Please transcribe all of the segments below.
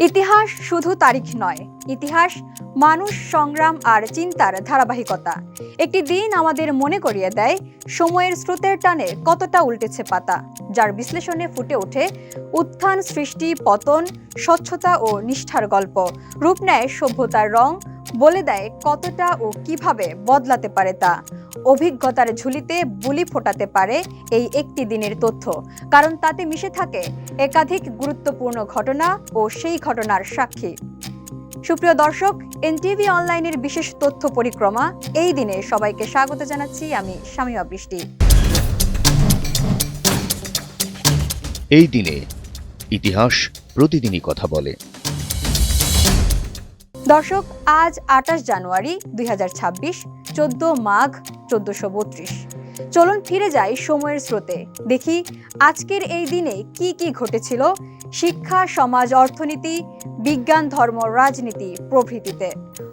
ইতিহাস শুধু তারিখ নয়, ইতিহাস মানুষ, সংগ্রাম আর চিন্তার ধারাবাহিকতা। একটি দিন আমাদের মনে করিয়ে দেয় সময়ের স্রোতের টানে কতটা উল্টেছে পাতা, যার বিশ্লেষণে ফুটে ওঠে উত্থান, সৃষ্টি, পতন, স্বচ্ছতা ও নিষ্ঠার গল্প। রূপ নেয় সভ্যতার রং, বলে দেয় কতটা ও কিভাবে বদলাতে পারে তা। অভিজ্ঞতার ঝুলিতে বুলি ফোটাতে পারে এই একটি দিনের তথ্য, কারণ তাতে মিশে থাকে একাধিক গুরুত্বপূর্ণ ঘটনা ও সেই ঘটনার সাক্ষী। সুপ্রিয় দর্শক, এনটিভি অনলাইনের বিশেষ তথ্য পরিক্রমা এই দিনে সবাইকে স্বাগত জানাচ্ছি। আমি শামিমা বৃষ্টি। এই দিনে ইতিহাস প্রতিদিনই কথা বলে। দর্শক, আজ ২৮ জানুয়ারি ২০২৬, ১৪ মাঘ ১৪৩২। চলুন ফিরে যাই সময়ের স্রোতে, দেখি আজকের এই দিনে কি কি ঘটেছিল শিক্ষা, সমাজ, অর্থনীতি, বিজ্ঞান, ধর্ম, রাজনীতি প্রভৃতিতে।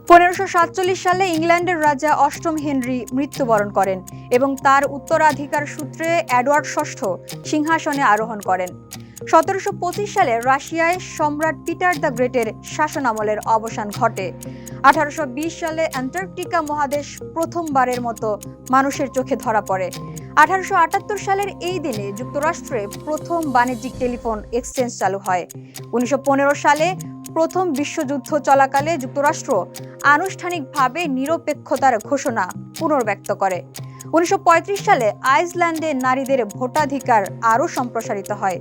১৫৪৭ সালে ইংল্যান্ডের রাজা অষ্টম হেনরি মৃত্যুবরণ করেন এবং তার উত্তরাধিকার সূত্রে এডওয়ার্ড ষষ্ঠ সিংহাসনে আরোহণ করেন। ১৭২৫ সালে রাশিয়ায় সম্রাট পিটার দ্য গ্রেটের শাসনামলের অবসান ঘটে। ১৮২০ সালে অ্যান্টার্কটিকা মহাদেশ প্রথমবারের মতো মানুষের চোখে ধরা পড়ে। ১৮৭৮ সালের এই দিনে যুক্তরাষ্ট্রে প্রথম বাণিজ্যিক টেলিফোন এক্সচেঞ্জ চালু হয়। ১৯১৫ সালে প্রথম বিশ্বযুদ্ধ চলাকালে যুক্তরাষ্ট্র আনুষ্ঠানিকভাবে নিরপেক্ষতার ঘোষণা পুনর্ব্যক্ত করে। ১৯৩৫ সালে আইসল্যান্ডে নারীদের ভোটাধিকার আরও সম্প্রসারিত হয়।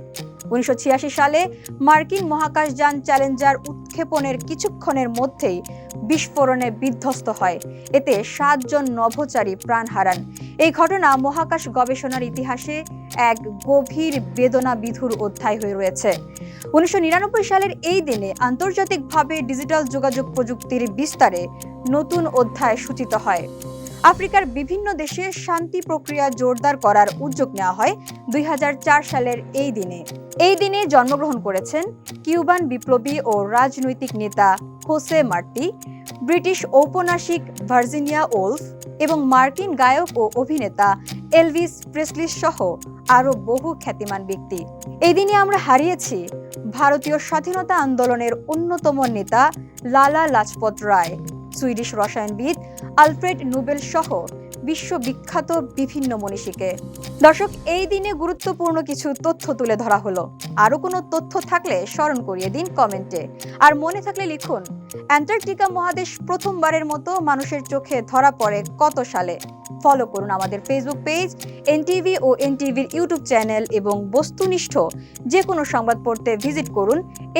১৯৮৬ সালে মার্কিন মহাকাশযান চ্যালেঞ্জার উৎক্ষেপণের কিছুক্ষণের মধ্যেই বিস্ফোরণে বিধ্বস্ত হয়। এতে ৭ জন নভোচারী প্রাণ হারান। এই ঘটনা মহাকাশ গবেষণার ইতিহাসে এক গভীর বেদনাবিধুর অধ্যায় হয়ে রয়েছে। ১৯৯৯ সালের এই দিনে আন্তর্জাতিকভাবে ডিজিটাল যোগাযোগ প্রযুক্তির বিস্তারে নতুন অধ্যায় সূচিত হয়। আফ্রিকার বিভিন্ন দেশে শান্তি প্রক্রিয়া জোরদার করার উদ্যোগ নেওয়া হয় ২০০৪ সালের এই দিনে। এই দিনে জন্মগ্রহণ করেছেন কিউবান বিপ্লবী ও রাজনৈতিক নেতা হোসে মার্তি, ব্রিটিশ ঔপন্যাসিক ভার্জিনিয়া ওলফ এবং মার্কিন গায়ক ও অভিনেতা এলভিস প্রেসলি সহ আরও বহু খ্যাতিমান ব্যক্তি। এই দিনে আমরা হারিয়েছি ভারতীয় স্বাধীনতা আন্দোলনের অন্যতম নেতা Lala Lajpat Rai, Swedish রসায়নবিদ Alfred Nobel সহ বিশ্ববিখ্যাত বিভিন্ন মনীষীকে। দর্শক, এই দিনে গুরুত্বপূর্ণ কিছু তথ্য তুলে ধরা হলো। আরও কোনো তথ্য থাকলে স্মরণ করিয়ে দিন কমেন্টে। আর মনে থাকলে লিখুন, অ্যান্টার্কটিকা মহাদেশ প্রথমবারের মতো মানুষের চোখে ধরা পড়ে কত সালে? ফলো করুন আমাদের ফেসবুক পেজ এনটিভি ও এনটিভির ইউটিউব চ্যানেল, এবং বস্তুনিষ্ঠ যে কোনো সংবাদ পড়তে ভিজিট করুন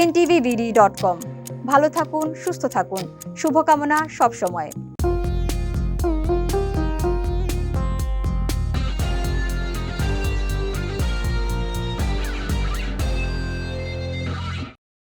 ntvbd.com। ভালো থাকুন, সুস্থ থাকুন, শুভকামনা সবসময়।